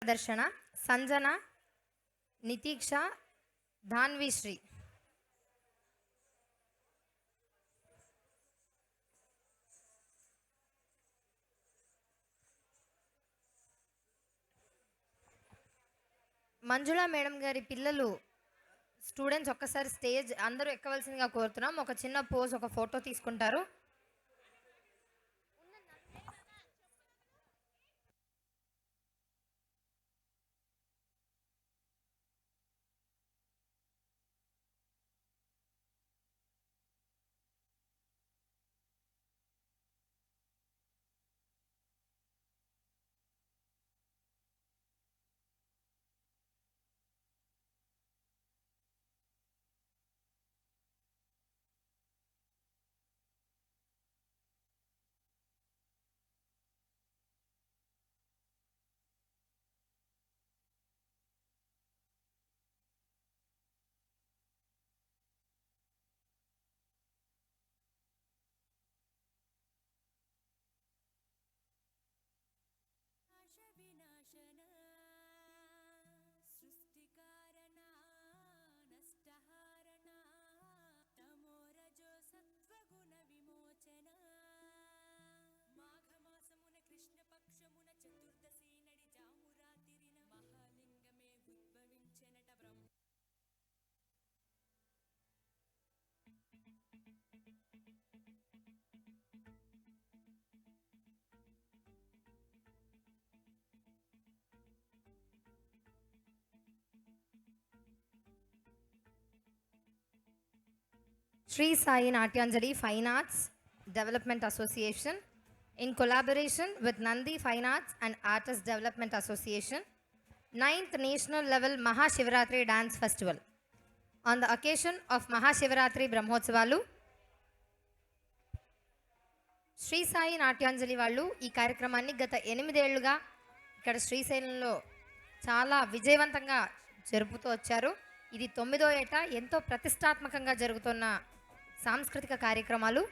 ప్రదర్శన సంజన, నితీక్ష, ధాన్విశ్రీ. మంజుళ మేడం గారి పిల్లలు స్టూడెంట్స్ ఒక్కసారి స్టేజ్ అందరూ ఎక్కవలసిందిగా కోరుతున్నాం. ఒక చిన్న పోజ్, ఒక ఫోటో తీసుకుంటారు. Sri Sai Natyanjali Fine Arts Development Association, in collaboration with Nandi Fine Arts and Artists Development Association, 9th National Level Mahashivratri Dance Festival. On the occasion of Mahashivratri Brahmotsavallu, Shri Sai Natyanjali వాళ్ళు ఈ కార్యక్రమాన్ని గత 8 ఏళ్లుగా ఇక్కడ శ్రీశైలంలో చాలా విజయవంతంగా జరుపుతూ వచ్చారు. ఇది 9వ ఏట ఎంతో ప్రతిష్టాత్మకంగా జరుగుతున్న సాంస్కృతిక కార్యక్రమాలు.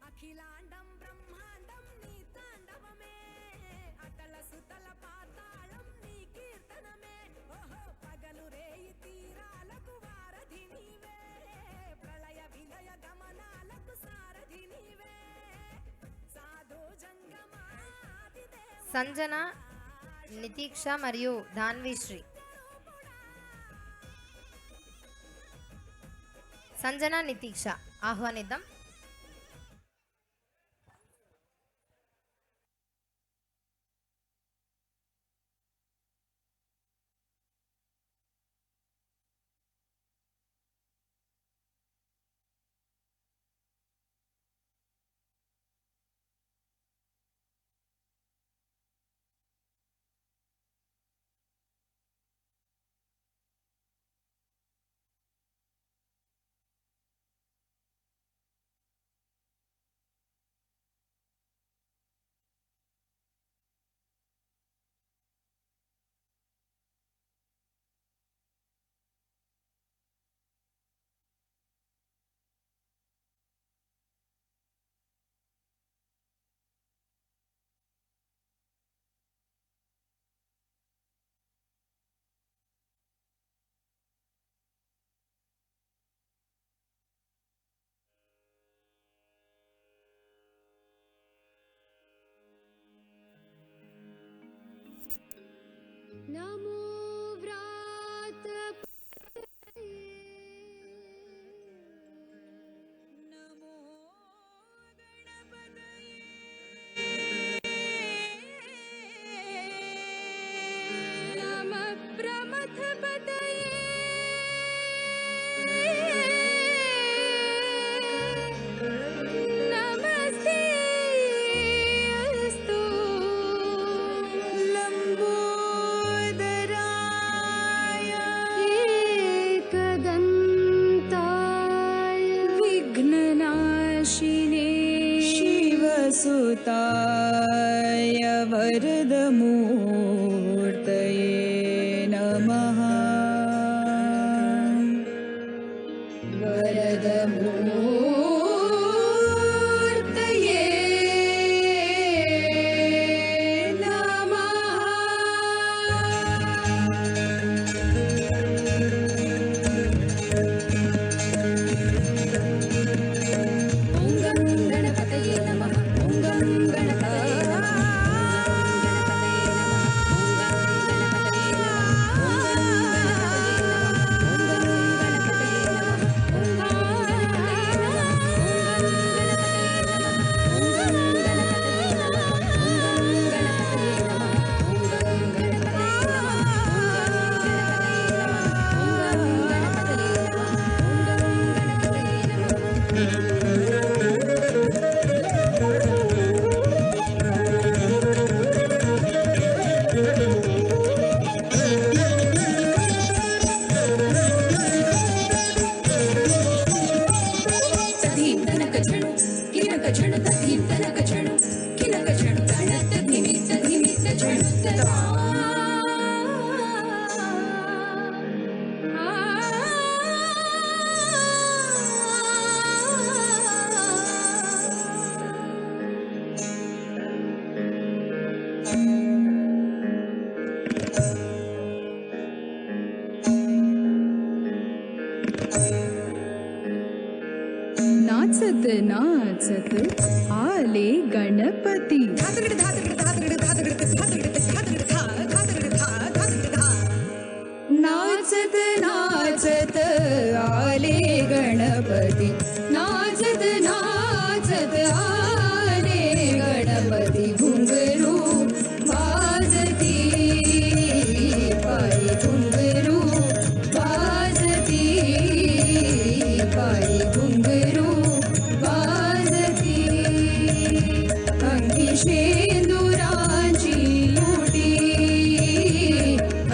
అఖిలాండం బ్రహ్మాండం నీ తాండవమే, అటల సుతల పాతాళం నీ కీర్తనమే. ఓహో పగలు రేయి తీరాలకు వారధి నీవే, ప్రళయ విలయ గమనాలకు సారథి నీవే. సాధు జంగమాదిదేవుడా సంజన, నితీక్ష మరియు ధాన్విశ్రీ. సంజన, నితీక్ష ఆహ్వానిద్దాం. वरदमूर्तये नमः। वरदमूर्तये ॐ गं गणपतये नमः ॐ गं गणपतये नमः तधीं तनकझणु किनकझणु तधीं तनकझणु किनकझणु तणत धिमित धिमित झणु तदा नाचत नाचत आले गणपती। नाचत नाचत आले गणपती, नाचत नाचत आले गणपती। घुंगरू वाजती पायी, घुंगरू वाजती पायी, घुंगरू वाजती। अंगी शेंदुराची उटी,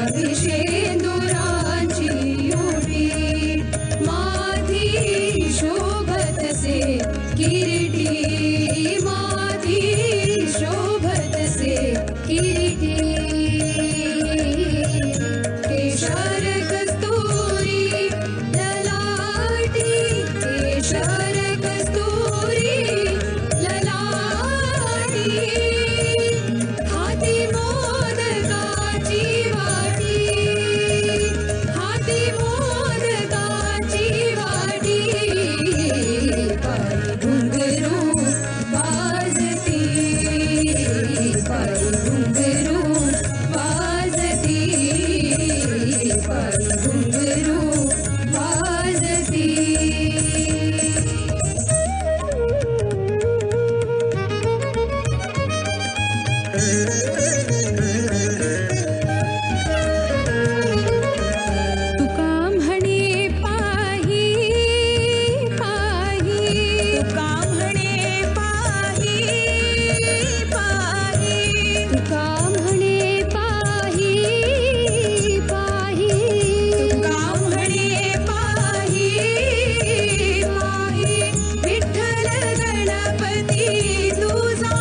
अंगी शेंदुराची उटी। माथी शोभतसे किरीटी, माथी शोभतसे किरीटी। केशर कस्तुरी ललाटी, केशर कस्तुरी ललाटी। हाती मोदकाची वाटी, हाती मोदकाची वाटी। पायी घुंगरू वाजती, पायी घुंगरू वाजती, पायी घुंगरू वाजती। तुका म्हणे पाही पाही, तुका म्हणे पाही पाही, तुका म्हणे पाही पाही, तुका म्हणे पाही पाही। विठ्ठल गणपती तुझा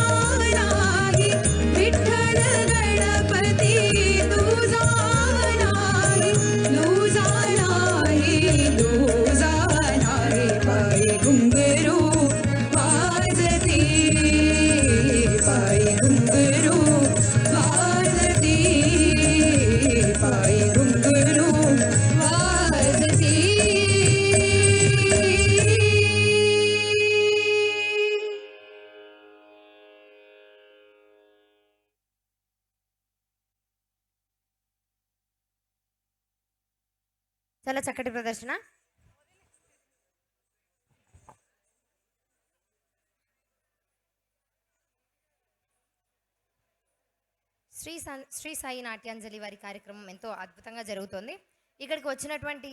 नाही, विठ्ठल गणपती तुझा नाही, तुझा नाही, तुझा नाही। पायी घुंगरू वाजती, पायी घुंगरू वाजती, पायी घुंगरू वाजती। చాలా చక్కటి ప్రదర్శన. శ్రీ సాయి నాట్యాంజలి వారి కార్యక్రమం ఎంతో అద్భుతంగా జరుగుతోంది. ఇక్కడికి వచ్చినటువంటి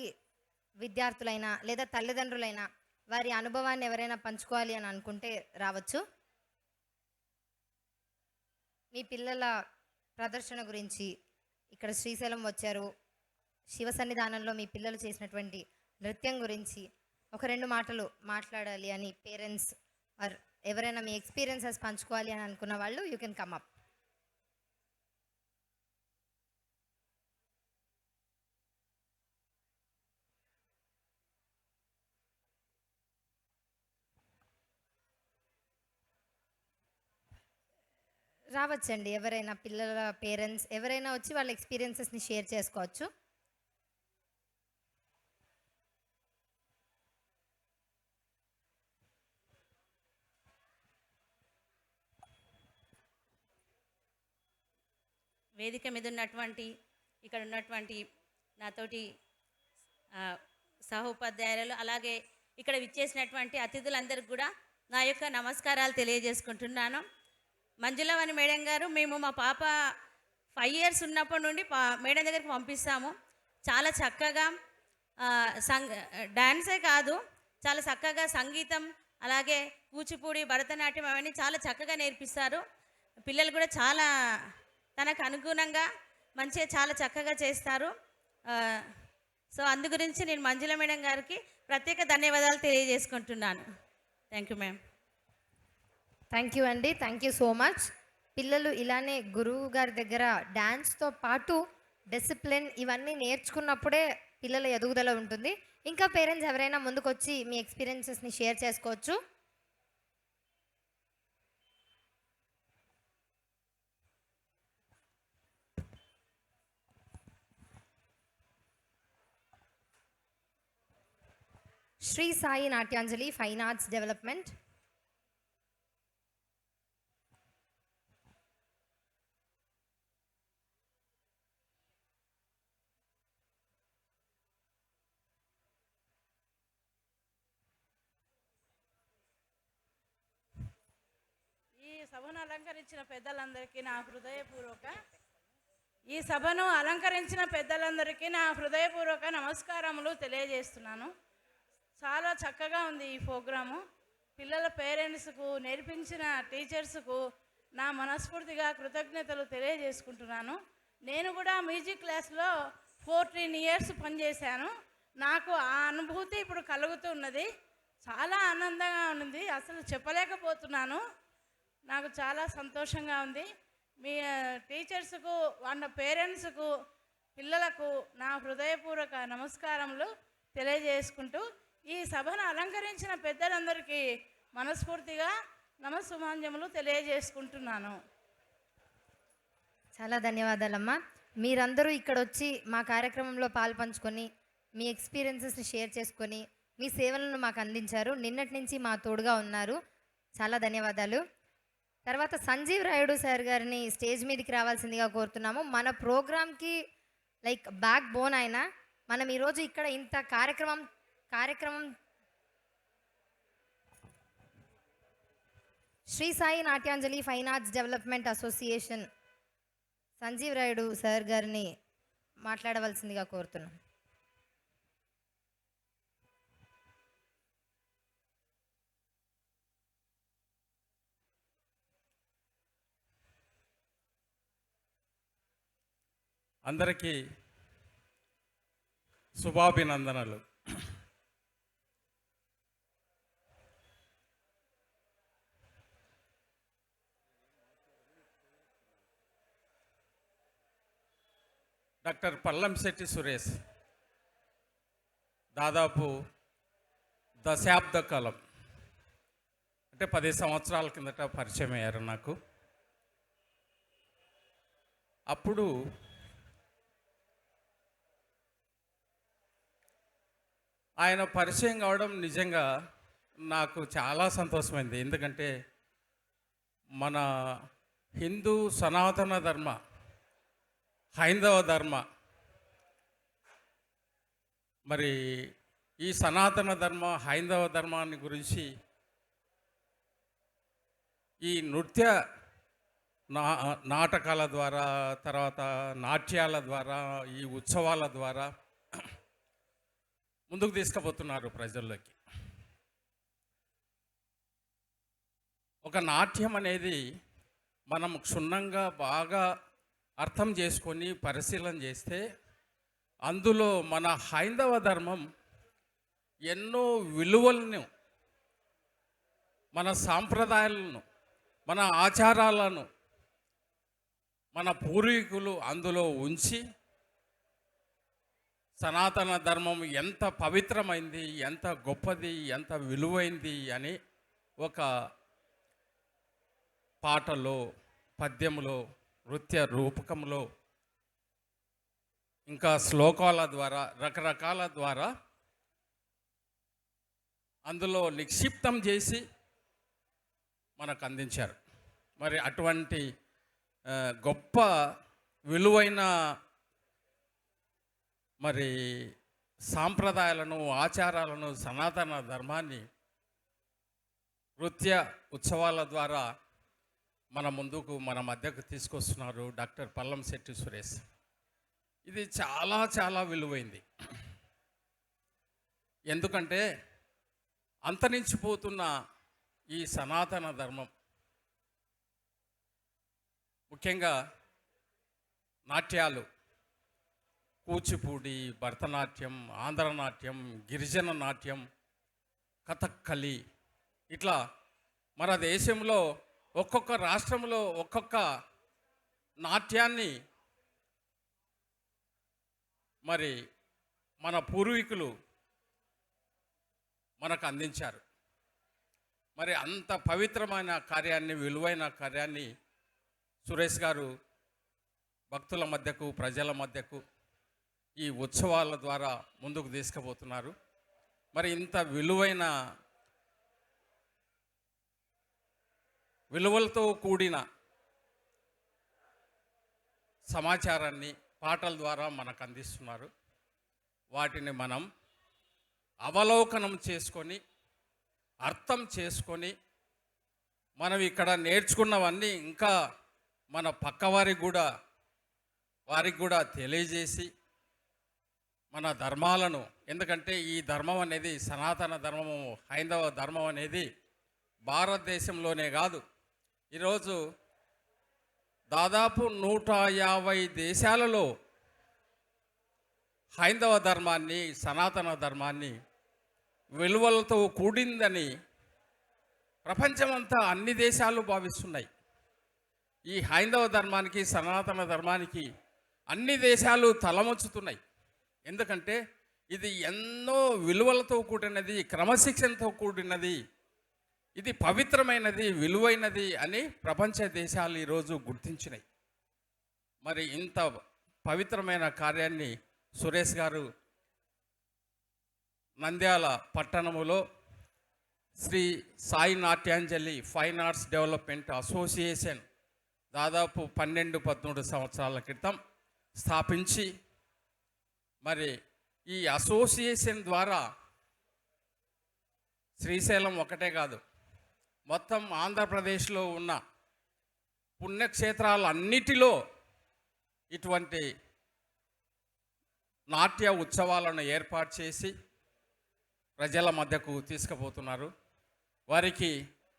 విద్యార్థులైనా లేదా తల్లిదండ్రులైనా వారి అనుభవాన్ని ఎవరైనా పంచుకోవాలి అని అనుకుంటే రావచ్చు. మీ పిల్లల ప్రదర్శన గురించి, ఇక్కడ శ్రీశైలం వచ్చారు, శివ సన్నిధానంలో మీ పిల్లలు చేసినటువంటి నృత్యం గురించి ఒక రెండు మాటలు మాట్లాడాలి అని పేరెంట్స్ ఆర్ ఎవరైనా మీ ఎక్స్పీరియన్సెస్ పంచుకోవాలి అని అనుకున్న వాళ్ళు యూ కెన్ కమ్ అప్. రావచ్చండి, ఎవరైనా పిల్లల పేరెంట్స్ ఎవరైనా వచ్చి వాళ్ళ ఎక్స్పీరియన్సెస్ని షేర్ చేసుకోవచ్చు. వేదిక మీద ఉన్నటువంటి ఇక్కడ ఉన్నటువంటి నాతోటి సహోపాధ్యాయులు అలాగే ఇక్కడ విచ్చేసినటువంటి అతిథులందరికీ కూడా నా యొక్క నమస్కారాలు తెలియజేసుకుంటున్నాను. మంజులవాణి మేడం గారు, మేము మా పాప 5 years ఉన్నప్పటి నుండి మేడం దగ్గరికి పంపిస్తాము. చాలా చక్కగా డాన్సే కాదు, చాలా చక్కగా సంగీతం అలాగే కూచిపూడి భరతనాట్యం అవన్నీ చాలా చక్కగా నేర్పిస్తారు. పిల్లలు కూడా చాలా తనకు అనుగుణంగా మంచిగా చాలా చక్కగా చేస్తారు. సో అందు గురించి నేను మంజుల మేడం గారికి ప్రత్యేక ధన్యవాదాలు తెలియజేసుకుంటున్నాను. Thank you ma'am. Thank you అండి, థ్యాంక్ యూ సో మచ్. పిల్లలు ఇలానే గురువు గారి దగ్గర డ్యాన్స్తో పాటు డిసిప్లిన్ ఇవన్నీ నేర్చుకున్నప్పుడే పిల్లల ఎదుగుదల ఉంటుంది. ఇంకా పేరెంట్స్ ఎవరైనా ముందుకొచ్చి మీ ఎక్స్పీరియన్సెస్ని షేర్ చేసుకోవచ్చు. Sri Sai Natyanjali fine arts development. ఈ సభను అలంకరించిన పెద్దలందరికీ నా హృదయపూర్వక నమస్కారములు తెలియజేస్తున్నాను. చాలా చక్కగా ఉంది ఈ ప్రోగ్రాము. పిల్లల పేరెంట్స్కు నేర్పించిన టీచర్స్కు నా మనస్ఫూర్తిగా కృతజ్ఞతలు తెలియజేసుకుంటున్నాను. నేను కూడా మ్యూజిక్ క్లాస్లో 14 years పనిచేశాను. నాకు ఆ అనుభూతి ఇప్పుడు కలుగుతున్నది. చాలా ఆనందంగా ఉంది, అసలు చెప్పలేకపోతున్నాను. నాకు చాలా సంతోషంగా ఉంది. మీ టీచర్స్కు వాళ్ళ పేరెంట్స్కు పిల్లలకు నా హృదయపూర్వక నమస్కారములు తెలియజేసుకుంటూ ఈ సభను అలంకరించిన పెద్దలందరికీ మనస్ఫూర్తిగా నమస్సుమాంజములు తెలియజేసుకుంటున్నాను. చాలా ధన్యవాదాలమ్మా. మీరందరూ ఇక్కడ వచ్చి మా కార్యక్రమంలో పాల్పంచుకొని మీ ఎక్స్పీరియన్సెస్ని షేర్ చేసుకొని మీ సేవలను మాకు అందించారు. నిన్నటి నుంచి మా తోడుగా ఉన్నారు. చాలా ధన్యవాదాలు. తర్వాత సంజీవ్ రాయుడు సార్ గారిని స్టేజ్ మీదకి రావాల్సిందిగా కోరుతున్నాము. మన ప్రోగ్రామ్కి లైక్ బ్యాక్ బోన్ ఆయన. మనం ఈరోజు ఇక్కడ ఇంత కార్యక్రమం Sri Sai Natyanjali fine arts development association Sanjeev Rayudu sir గారిని మాట్లాడవలసిందిగా కోరుతున్నాం. అందరికీ శుభాభినందనలు. డాక్టర్ పల్లంశెట్టి సురేష్ దాదాపు దశాబ్ద కాలం అంటే 10 సంవత్సరాల కిందట పరిచయం అయ్యారు నాకు. అప్పుడు ఆయన పరిచయం కావడం నిజంగా నాకు చాలా సంతోషమైంది. ఎందుకంటే మన హిందూ సనాతన ధర్మ, హైందవ ధర్మ, మరి ఈ సనాతన ధర్మ హైందవ ధర్మాన్ని గురించి ఈ నృత్య నాటకాల ద్వారా, తర్వాత నాట్యాల ద్వారా, ఈ ఉత్సవాల ద్వారా ముందుకు తీసుకుపోతున్నారు ప్రజల్లోకి. ఒక నాట్యం అనేది మనం క్షుణ్ణంగా బాగా అర్థం చేసుకొని పరిశీలన చేస్తే అందులో మన హైందవ ధర్మం ఎన్నో విలువలను మన సాంప్రదాయాలను, మన ఆచారాలను మన పూర్వీకులు అందులో ఉంచి సనాతన ధర్మం ఎంత పవిత్రమైంది, ఎంత గొప్పది, ఎంత విలువైంది అని ఒక పాటలో, పద్యంలో, నృత్య రూపకంలో, ఇంకా శ్లోకాల ద్వారా, రకరకాల ద్వారా అందులో నిక్షిప్తం చేసి మనకు అందించారు. మరి అటువంటి గొప్ప విలువైన మరి సాంప్రదాయాలను, ఆచారాలను, సనాతన ధర్మాన్ని నృత్య ఉత్సవాల ద్వారా మన ముందుకు, మన మధ్యకు తీసుకొస్తున్నారు డాక్టర్ పల్లంశెట్టి సురేష్. ఇది చాలా చాలా విలువైంది. ఎందుకంటే అంతరించిపోతున్న ఈ సనాతన ధర్మం, ముఖ్యంగా నాట్యాలు, కూచిపూడి, భరతనాట్యం, ఆంధ్రనాట్యం, గిరిజన నాట్యం, కథక్కలి, ఇట్లా మన దేశంలో ఒక్కొక్క రాష్ట్రంలో ఒక్కొక్క నాట్యాన్ని మరి మన పూర్వీకులు మనకు అందించారు. మరి అంత పవిత్రమైన కార్యాన్ని, విలువైన కార్యాన్ని సురేష్ గారు భక్తుల మధ్యకు, ప్రజల మధ్యకు ఈ ఉత్సవాల ద్వారా ముందుకు తీసుకుపోతున్నారు. మరి ఇంత విలువలతో కూడిన సమాచారాన్ని పాటల ద్వారా మనకు అందిస్తున్నారు. వాటిని మనం అవలోకనం చేసుకొని, అర్థం చేసుకొని, మనం ఇక్కడ నేర్చుకున్నవన్నీ ఇంకా మన పక్కవారికి కూడా తెలియజేసి మన ధర్మాలను, ఎందుకంటే ఈ ధర్మం అనేది, సనాతన ధర్మము, హైందవ ధర్మం అనేది భారతదేశంలోనే కాదు, ఈరోజు దాదాపు 150 దేశాలలో హైందవ ధర్మాన్ని, సనాతన ధర్మాన్ని విలువలతో కూడిందని ప్రపంచమంతా అన్ని దేశాలు భావిస్తున్నాయి. ఈ హైందవ ధర్మానికి, సనాతన ధర్మానికి అన్ని దేశాలు తలవంచుతున్నాయి. ఎందుకంటే ఇది ఎన్నో విలువలతో కూడినది, క్రమశిక్షణతో కూడినది, ఇది పవిత్రమైనది, విలువైనది అని ప్రపంచ దేశాలు ఈరోజు గుర్తించినాయి. మరి ఇంత పవిత్రమైన కార్యాన్ని సురేష్ గారు నంద్యాల పట్టణములో Sri Sai Natyanjali fine arts development association దాదాపు 12-13 సంవత్సరాల క్రితం స్థాపించి, మరి ఈ అసోసియేషన్ ద్వారా శ్రీశైలం ఒకటే కాదు, మొత్తం ఆంధ్రప్రదేశ్లో ఉన్న పుణ్యక్షేత్రాలన్నిటిలో ఇటువంటి నాట్య ఉత్సవాలను ఏర్పాటు చేసి ప్రజల మధ్యకు తీసుకుపోతున్నారు. వారికి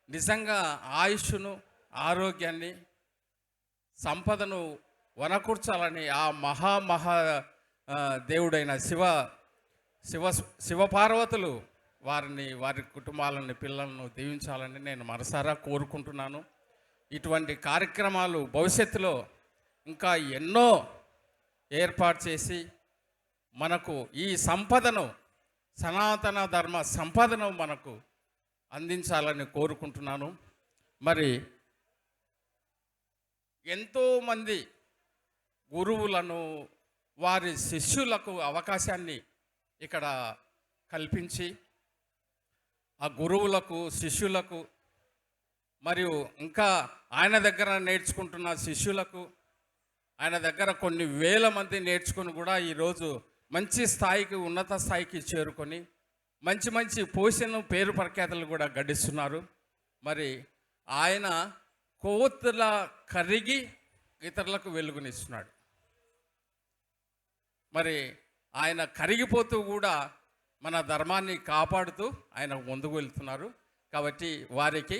నిజంగా ఆయుష్ను, ఆరోగ్యాన్ని, సంపదను వనకూర్చాలని ఆ మహా దేవుడైన శివపార్వతులు వారి కుటుంబాలని, పిల్లలను దీవించాలని నేను మనసారా కోరుకుంటున్నాను. ఇటువంటి కార్యక్రమాలు భవిష్యత్తులో ఇంకా ఎన్నో ఏర్పాటు చేసి మనకు ఈ సంపదను, సనాతన ధర్మ సంపదను మనకు అందించాలని కోరుకుంటున్నాను. మరి ఎంతోమంది గురువులను, వారి శిష్యులకు అవకాశాన్ని ఇక్కడ కల్పించి, ఆ గురువులకు, శిష్యులకు, మరియు ఇంకా ఆయన దగ్గర నేర్చుకుంటున్న శిష్యులకు, ఆయన దగ్గర కొన్ని వేల మంది నేర్చుకుని కూడా ఈరోజు మంచి స్థాయికి, ఉన్నత స్థాయికి చేరుకొని మంచి మంచి పోషణ, పేరు ప్రఖ్యాతలు కూడా గడిస్తున్నారు. మరి ఆయన కొవ్వొత్తుల కరిగి ఇతరులకు వెలుగునిస్తున్నాడు. మరి ఆయన కరిగిపోతూ కూడా మన ధర్మాన్ని కాపాడుతూ ఆయన ముందుకు వెళ్తున్నారు. కాబట్టి వారికి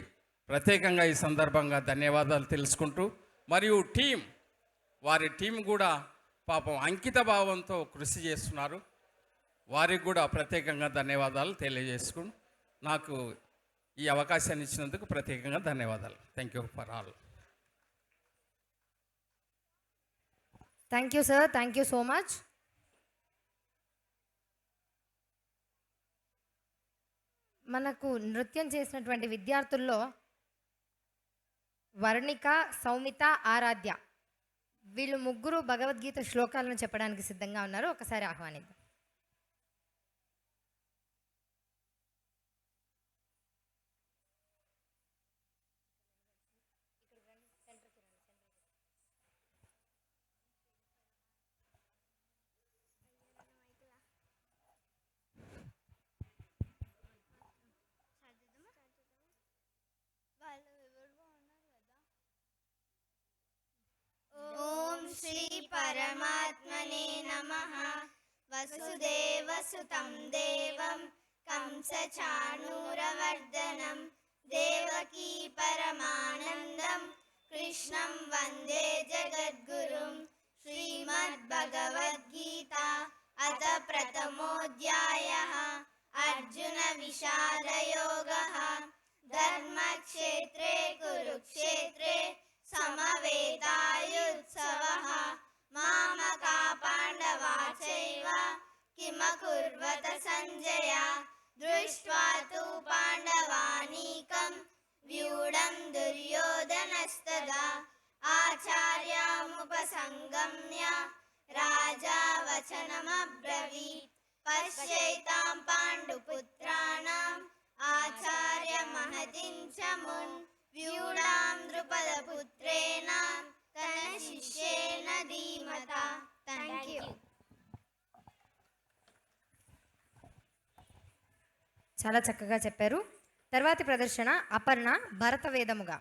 ప్రత్యేకంగా ఈ సందర్భంగా ధన్యవాదాలు తెలుసుకుంటూ, మరియు వారి టీం కూడా పాపం అంకిత భావంతో కృషి చేస్తున్నారు. వారికి కూడా ప్రత్యేకంగా ధన్యవాదాలు తెలియజేసుకుంటూ నాకు ఈ అవకాశాన్ని ఇచ్చినందుకు ప్రత్యేకంగా ధన్యవాదాలు. Thank you for all. Thank you sir, thank you so much. మనకు నృత్యం చేసినటువంటి విద్యార్థుల్లో వర్ణిక, సౌమిత, ఆరాధ్య వీళ్ళు ముగ్గురు భగవద్గీత శ్లోకాలను చెప్పడానికి సిద్ధంగా ఉన్నారు. ఒకసారి ఆహ్వానిద్దాం. ఓం శ్రీ పరమాత్మనే నమః. వసుదేవసుతం దేవం కంసచాణూరమర్దనం దేవకీ పరమానందం కృష్ణం వందే జగద్గురుం. శ్రీమద్భగవద్గీత అథ ప్రథమోऽధ్యాయः. అర్జున విషాదయోగः. ధర్మక్షేత్రే కురుక్షేత్రే సమవేతాయుత్సవः. మామకా పాండవా చైవ కిమకుర్వత సంజయ. దృష్ట్వా తు పాండవానీకం వ్యూఢం దుర్యోధనస్తదా. ఆచార్యాముపసంగమ్య రాజా వచనమబ్రవీత్. పశ్యైతాం పాండుపుత్రాణం ఆచార్య మహతిం చ మున్. వ్యూఢాం ద్రుపదపుత్రేణ తన శిష్యేన ధీమత. Thank you. చాలా చక్కగా చెప్పారు. తర్వాతి ప్రదర్శన అపర్ణ భరత వేదముగా.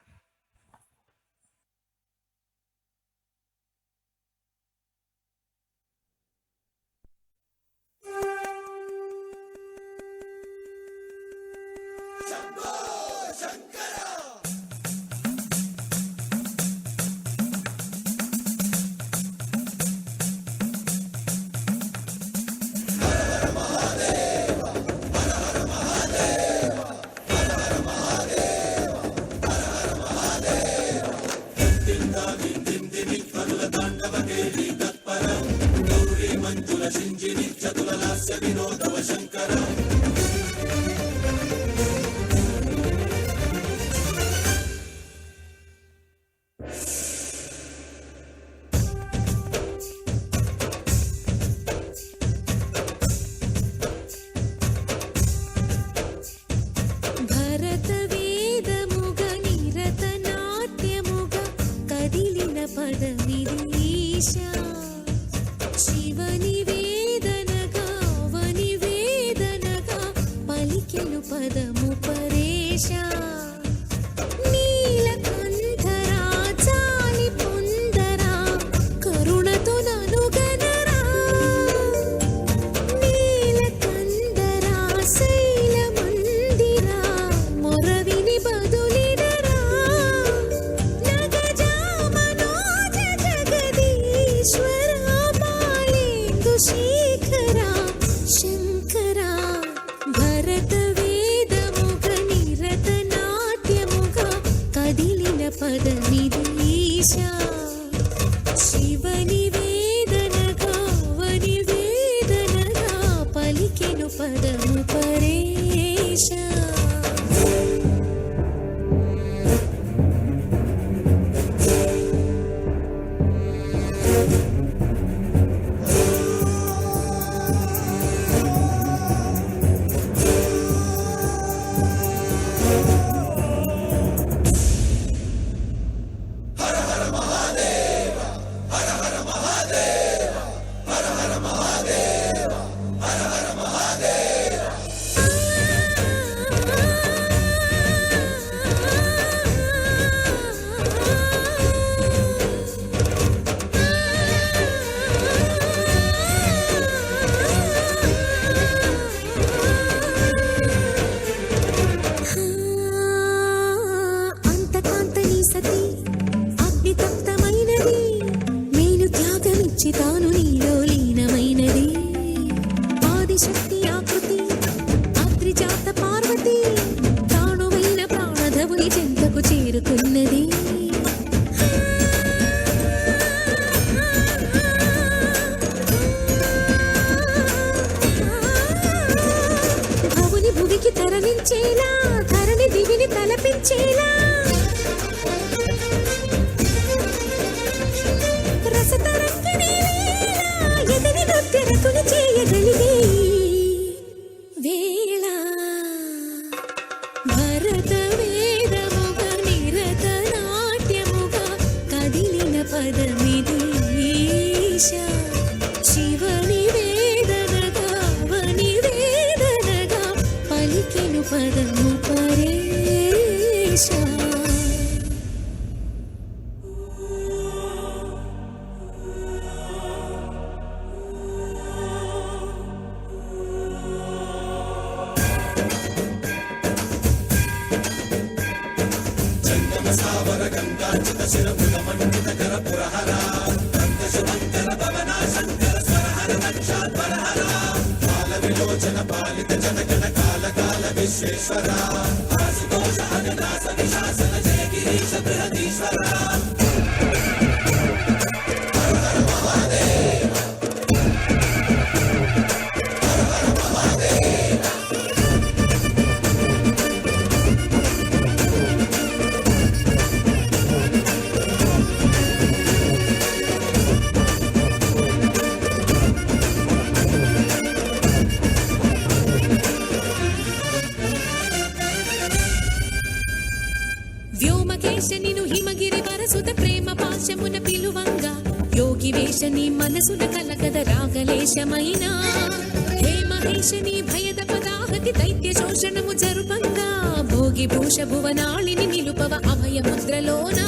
భరతవేదముగ నిరతనాట్యముగ కదిలిన పదమిదీశా. శివని వేదనగా వని వేదనగా పలికెను పదము పరేశా. నీలకంఠరా చాలి పొందరా కరుణతో ననుగనరా. నీలకందరా శైలమందిరా మొరవిని బదులిడరా. నగజా మనోజ జగదీశ్వరా బాలేందు శేఖరా శంకరా. భరత వేదముగ నిరత నాట్యముగ కదిలిన పదమిదీశా. శివని వేదనగా వని వేదనగా పలికెను పదము పరేశా. తరించేలా ధరణి దివిని తలపించేలా రసతరంగిణి ఎదిని నృత్యరతుని చేయగలిగే వేళ భరత వేదముగా నిరత నాట్యముగా కదిలిన పదమిది ఈశా శివని వేదనగా వని వేదనగా పలికిను పదము పరేశా వ్యోమకేశనిను హిమగిరి వరసుత ప్రేమ పాశమున పిలువంగా యోగి వేషని మనసున కలకద రాగలేశమైనా హే మహేశని భయద పదాహతి దైత్య శోషణము జరుపంగా భోగి భూష భువనాళిని నిలుపవ అభయ ముద్రలోనా